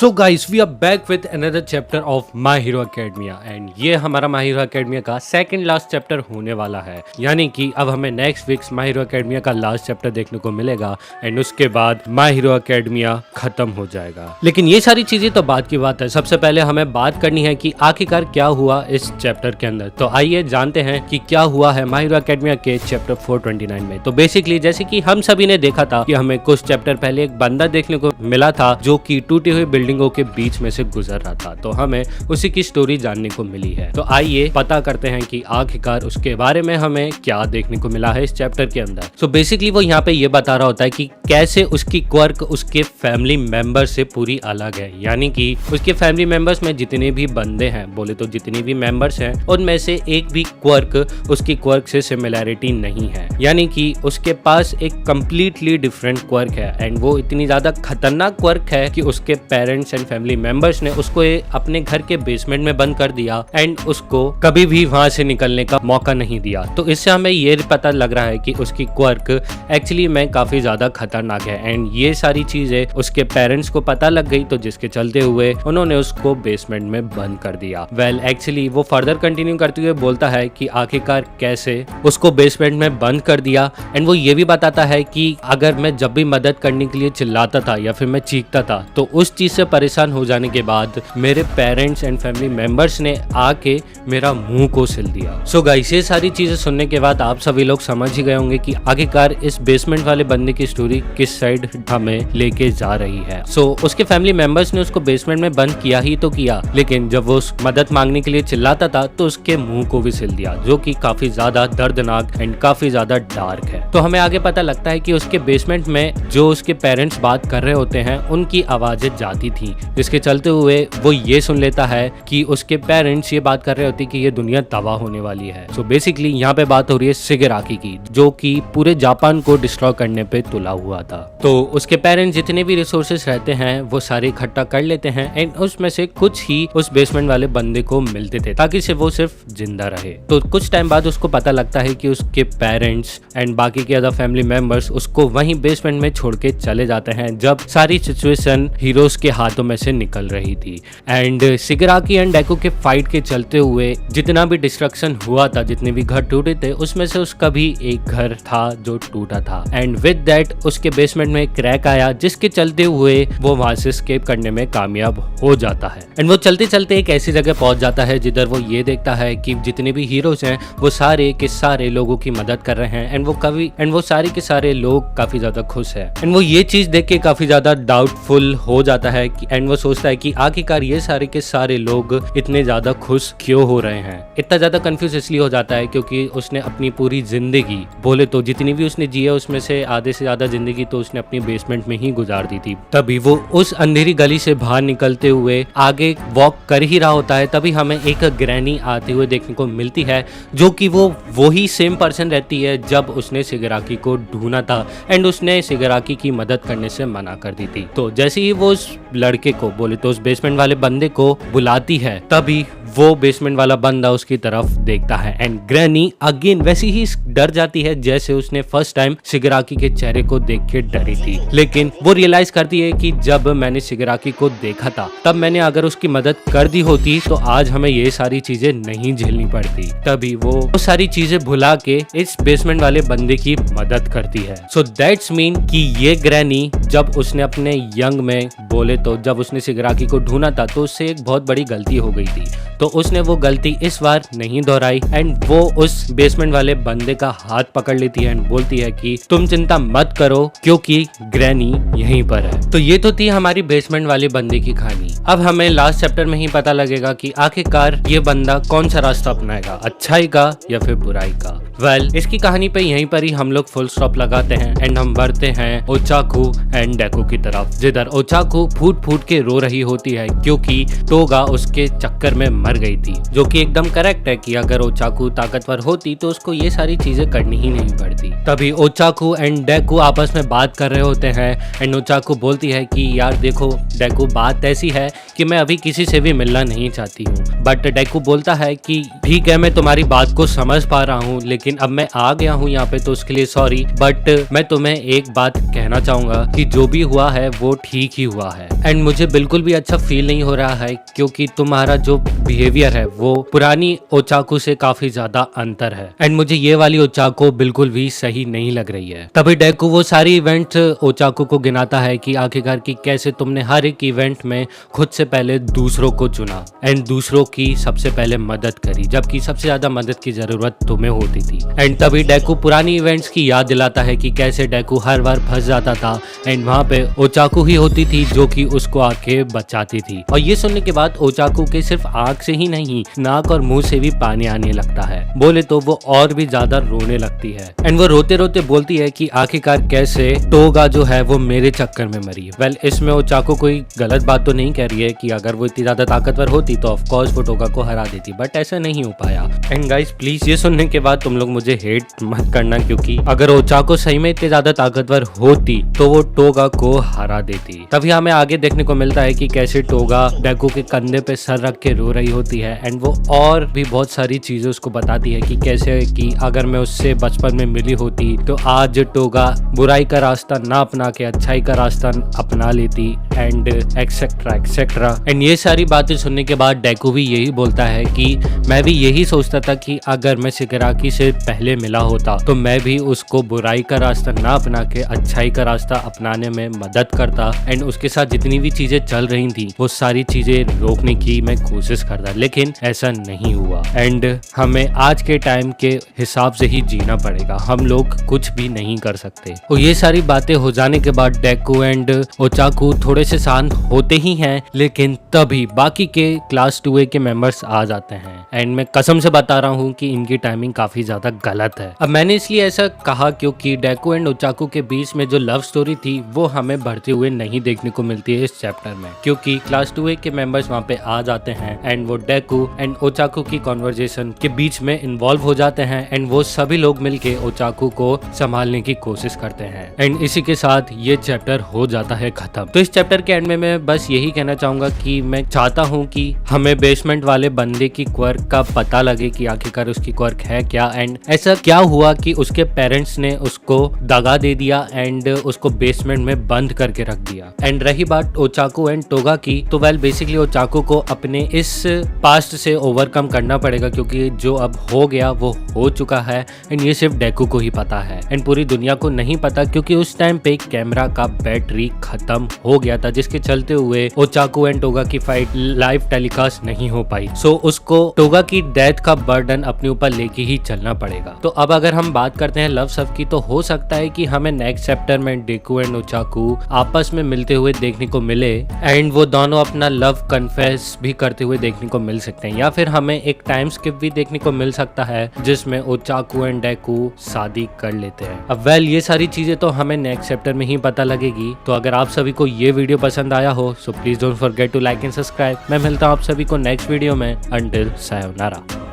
So guys we are back with another chapter of My Hero Academia and ये हमारा My Hero Academia का second last chapter होने वाला है। यानी कि अब हमें next weeks My Hero Academia का लास्ट चैप्टर देखने को मिलेगा एंड उसके बाद माय हीरो एकेडमिया खत्म हो जाएगा। लेकिन ये सारी चीजें तो बात की बात है। सबसे पहले हमें बात करनी है कि आखिरकार क्या हुआ इस चैप्टर के अंदर। तो आइए जानते हैं कि क्या हुआ है माय हीरो एकेडमिया के चैप्टर 429 में। तो बेसिकली जैसे कि हम सभी ने देखा था कि हमें कुछ चैप्टर पहले एक बंदा देखने को मिला था जो कि टूटी हुई बिल्डिंगों के बीच में से गुजर रहा था, तो हमें उसी की स्टोरी जानने को मिली है। तो आइए पता करते हैं कि आखिरकार उसके बारे में हमें क्या देखने को मिला है इस चैप्टर के अंदर। सो बेसिकली वो यहाँ पे ये बता रहा होता है कि कैसे उसकी क्वर्क उसके फैमिली मेंबर से पूरी अलग है। यानी कि उसके फैमिली मेंबर्स में जितने भी बंदे हैं, बोले तो जितने भी मेंबर्स हैं, उनमें से एक भी क्वर्क उसकी क्वर्क से सिमिलैरिटी नहीं है। यानी कि उसके पास एक कंप्लीटली डिफरेंट क्वर्क है एंड वो इतनी ज्यादा खतरनाक क्वर्क है कि उसके पेरेंट्स एंड फैमिली मेंबर्स ने उसको अपने घर के बेसमेंट में बंद कर दिया एंड उसको कभी भी वहां से निकलने का मौका नहीं दिया। तो इससे हमें ये पता लग रहा है कि उसकी क्वर्क एक्चुअली में काफी ज्यादा खतरनाक है एंड ये सारी चीजें उसके पेरेंट्स को पता लग गई, तो जिसके चलते हुए उन्होंने उसको बेसमेंट में बंद कर दिया। वेल एक्चुअली वो फर्दर कंटिन्यू करते हुए बोलता है कि आखिरकार कैसे उसको बेसमेंट में बंद कर दिया एंड वो ये भी बताता है कि अगर मैं जब भी मदद करने के लिए चिल्लाता था या फिर मैं चीखता था तो उस चीज से परेशान हो जाने के बाद मेरे पेरेंट्स एंड फैमिली मेंबर्स ने आके मेरा मुंह को सिल दिया। सो गाइस ये सारी चीजें सुनने के बाद आप सभी लोग समझ ही गए होंगे कि आखिरकार इस बेसमेंट वाले बंदे की स्टोरी किस साइड हमें लेके जा रही है। सो उसके फैमिली मेंबर्स ने उसको बेसमेंट में बंद किया ही तो किया, लेकिन जब वो मदद मांगने के लिए चिल्लाता था तो उसके मुंह को भी सिल दिया, जो कि काफी ज्यादा दर्दनाक एंड काफी ज्यादा डार्क है। तो हमें आगे पता लगता है कि उसके बेसमेंट में जो उसके पेरेंट्स बात कर रहे होते हैं उनकी आवाजें जाती थी, जिसके चलते हुए वो ये सुन लेता है कि उसके पेरेंट्स ये बात कर रहे होते कि ये दुनिया तबाह होने वाली है। सो बेसिकली यहाँ पे बात हो रही है शिगेराकी की, जो कि पूरे जापान को डिस्ट्रॉय करने पे तुला हुआ था। तो उसके पेरेंट्स जितने भी रिसोर्सेस रहते हैं वो सारे इकट्ठा कर लेते हैं एंड उसमें से कुछ ही उस बेसमेंट वाले बंदे को मिलते थे ताकि से वो सिर्फ जिंदा रहे। तो कुछ टाइम बाद उसको पता लगता है कि उसके पेरेंट्स एंड बाकी के अदर फैमिली मेंबर्स उसको वहीं बेसमेंट में छोड़ के चले जाते हैं जब सारी सिचुएशन हीरोज के हाथों में से निकल रही थी। एंड शिगेराकी एंड डेकू के फाइट के चलते हुए जितना भी डिस्ट्रक्शन हुआ था, जितने भी घर टूटे थे, उसमें से उसका भी एक घर था जो टूटा था एंड विद दैट उसके बेसमेंट में क्रैक आया, जिसके चलते हुए वो वहां से एस्केप करने में कामयाब हो जाता है। एंड वो चलते चलते एक ऐसी जगह पहुंच जाता है जिधर वो ये देखता है कि जितने भी हीरोज हैं वो सारे के सारे लोगों की मदद कर रहे हैं एंड वो सारे के सारे लोग काफी ज्यादा खुश है एंड वो ये चीज देख के काफी ज्यादा डाउटफुल हो जाता है एंड वो सोचता है कि आखिरकार ये सारे के सारे लोग इतने ज्यादा खुश क्यों हो रहे हैं। इतना ज्यादा कंफ्यूज इसलिए हो जाता है क्योंकि उसने अपनी पूरी जिंदगी, बोले तो जितनी भी उसने जी है उसमें से आधे से ज्यादा जिंदगी तो उसने अपनी बेसमेंट में ही गुजार दी थी। तभी वो उस अंधेरी गली से बाहर निकलते हुए आगे वॉक कर ही रहा होता है, तभी हमें एक ग्रैनी आते हुए देखने को मिलती है जो कि वो ही सेम पर्सन रहती है जब उसने शिगेराकी को ढूंढा था एंड उसने शिगेराकी की मदद करने से मना कर दी थी। तो जैसे ही वो उस लड़के को, बोले तो उस बेसमेंट वाले बंदे को बुलाती है, तभी वो बेसमेंट वाला बंदा उसकी तरफ देखता है एंड ग्रैनी अगेन वैसी ही डर जाती है जैसे उसने फर्स्ट टाइम शिगेराकी के चेहरे को देख के डरी थी। लेकिन वो रियलाइज करती है कि जब मैंने शिगेराकी को देखा था तब मैंने अगर उसकी मदद कर दी होती तो आज हमें ये सारी चीजें नहीं झेलनी पड़ती। तभी वो सारी चीजें भुला के इस बेसमेंट वाले बंदे की मदद करती है। सो दैट्स मीन कि ये ग्रैनी जब उसने अपने यंग में, बोले तो जब उसने शिगेराकी को ढूंढा था तो उससे एक बहुत बड़ी गलती हो गई थी, तो उसने वो गलती इस बार नहीं दोहराई एंड वो उस बेसमेंट वाले बंदे का हाथ पकड़ लेती है एंड बोलती है कि तुम चिंता मत करो क्योंकि ग्रैनी यहीं पर है। तो ये तो थी हमारी बेसमेंट वाले बंदे की कहानी। अब हमें लास्ट चैप्टर में ही पता लगेगा कि आखिरकार ये बंदा कौन सा रास्ता अपनाएगा, अच्छाई का या फिर बुराई का। वेल इसकी कहानी पे यहीं पर ही हम लोग फुल स्टॉप लगाते हैं एंड हम बढ़ते हैं ओचाकू एंड डेकू की तरफ, जिधर ओचाकू फूट फूट के रो रही होती है क्योंकि टोगा उसके चक्कर में मर गई थी, जो कि एकदम करेक्ट है कि अगर ओचाकू ताकतवर होती तो उसको ये सारी चीजें करनी ही नहीं पड़ती। तभी ओचाकू एंड डेकू आपस में बात कर रहे होते हैं एंड ओचाकू बोलती है कि यार देखो डेकू, बात ऐसी है कि मैं अभी किसी से भी मिलना नहीं चाहती हूँ। बट डेकू बोलता है कि ठीक है मैं तुम्हारी बात को समझ पा रहा हूँ, लेकिन लेकिन अब मैं आ गया हूँ यहाँ पे तो उसके लिए सॉरी, बट मैं तुम्हें एक बात कहना चाहूंगा कि जो भी हुआ है वो ठीक ही हुआ है। एंड मुझे बिल्कुल भी अच्छा फील नहीं हो रहा है क्योंकि तुम्हारा जो बिहेवियर है वो पुरानी ओचाकू से काफी ज्यादा अंतर है एंड मुझे ये वाली ओचाकू बिल्कुल भी सही नहीं लग रही है। तभी डेकू वो सारी इवेंट ओचाकू को गिनाता है कि आखिरकार की कैसे तुमने हर एक इवेंट में खुद से पहले दूसरों को चुना एंड दूसरों की सबसे पहले मदद करी, जबकि सबसे ज्यादा मदद की जरूरत तुम्हें होती थी। एंड तभी डेकू पुरानी इवेंट्स की याद दिलाता है कि कैसे डेकू हर बार फंस जाता था एंड वहाँ पे ओचाकू ही होती थी जो कि उसको आके बचाती थी। और ये सुनने के बाद ओचाकू के सिर्फ आंख से ही नहीं, नाक और मुंह से भी पानी आने लगता है। बोले तो वो और भी ज्यादा रोने लगती है एंड वो रोते रोते बोलती है कि आखिरकार कैसे टोगा जो है वो मेरे चक्कर में मरी। वेल इसमें ओचाकू कोई गलत बात तो नहीं कह रही है कि अगर वो इतनी ज्यादा ताकतवर होती तो ऑफ कोर्स वो टोगा को हरा देती, बट ऐसा नहीं हो पाया। एंड गाइस प्लीज ये सुनने के बाद तुम लोग मुझे हेट मत करना, क्योंकि अगर ओचाकू सही में इतनी ज्यादा ताकतवर होती तो वो टोगा को हरा देती। तभी हमें आगे देखने को मिलता है कि कैसे टोगा डेकू के कंधे पे सर रख के रो रही होती है एंड वो और भी बहुत सारी चीजें उसको बताती है कि कैसे कि अगर मैं उससे बचपन में मिली होती तो आज टोगा बुराई का रास्ता ना अपना के अच्छाई का रास्ता अपना लेती एंड एक्सेट्रा एक्सेट्रा। एंड ये सारी बातें सुनने के बाद डेकू भी यही बोलता है कि मैं भी यही सोचता था कि अगर मैं शिगाराकी से पहले मिला होता तो मैं भी उसको बुराई का रास्ता ना अपना के अच्छाई का रास्ता अपनाने में मदद करता एंड उसके साथ जितनी भी चीजें चल रही थी वो सारी चीजें रोकने की मैं कोशिश करता, लेकिन ऐसा नहीं हुआ। एंड हमें आज के टाइम के हिसाब से ही जीना पड़ेगा, हम लोग कुछ भी नहीं कर सकते। और ये सारी बातें हो जाने के बाद डेकू एंड ओचाकू थोड़े से शांत होते ही हैं, लेकिन तभी बाकी के क्लास 2A के मेंबर्स आ जाते हैं एंड मैं कसम से बता रहा हूँ कि इनकी टाइमिंग काफी ज्यादा गलत है। अब मैंने इसलिए ऐसा कहा क्योंकि डेकू एंड ओचाकू के बीच में जो लव स्टोरी थी वो हमें बढ़ते हुए नहीं देखने को मिलती है इस चैप्टर में, क्योंकि क्लास 2A के मेंबर्स वहाँ पे आ जाते हैं एंड वो डेकू एंड ओचाकू की कॉन्वर्जेशन के बीच में इन्वॉल्व हो जाते हैं एंड वो सभी लोग मिलके ओचाकू को संभालने की कोशिश करते हैं एंड इसी के साथ ये चैप्टर हो जाता है खत्म। तो इस चैप्टर के एंड में मैं बस यही कहना चाहूंगा कि मैं चाहता हूँ कि हमें बेसमेंट वाले बंदे की क्वर्क का पता लगे कि आखिरकार उसकी क्वर्क है क्या एंड ऐसा क्या हुआ कि उसके पेरेंट्स ने उसको दगा दे दिया एंड उसको बेसमेंट में बंद करके रख दिया। एंड रही बात ओचाकू एंड टोगा की, तो वेल बेसिकली ओचाकू को अपने इस पास्ट से ओवरकम करना पड़ेगा, क्योंकि जो अब हो गया वो हो चुका है एंड ये सिर्फ डेकू को ही पता है एंड पूरी दुनिया को नहीं पता, क्योंकि उस टाइम पे कैमरा का बैटरी खत्म हो गया था जिसके चलते हुए ओचाकू एंड टोगा की फाइट लाइव टेलीकास्ट नहीं हो पाई। सो उसको टोगा की डेथ का बर्डन अपने ऊपर लेके ही चलना पड़ेगा। तो अब अगर हम बात करते हैं लव सब की, तो हो सकता है कि हमें नेक्स्ट चैप्टर में डेकू एंड ओचाकू आपस में मिलते हुए देखने को मिले एंड वो दोनों अपना लव कन्फेस भी करते हुए देखने को मिल सकते हैं, या फिर हमें एक टाइम स्किप भी देखने को मिल सकता है जिसमें ओचाकू एंड डेकू शादी कर लेते हैं। अब वेल ये सारी चीजें तो हमें नेक्स्ट चैप्टर में ही पता लगेगी। तो अगर आप सभी को ये वीडियो पसंद आया हो so please don't forget to like and subscribe. मैं मिलता हूँ आप सभी को नेक्स्ट वीडियो में। Until sayonara.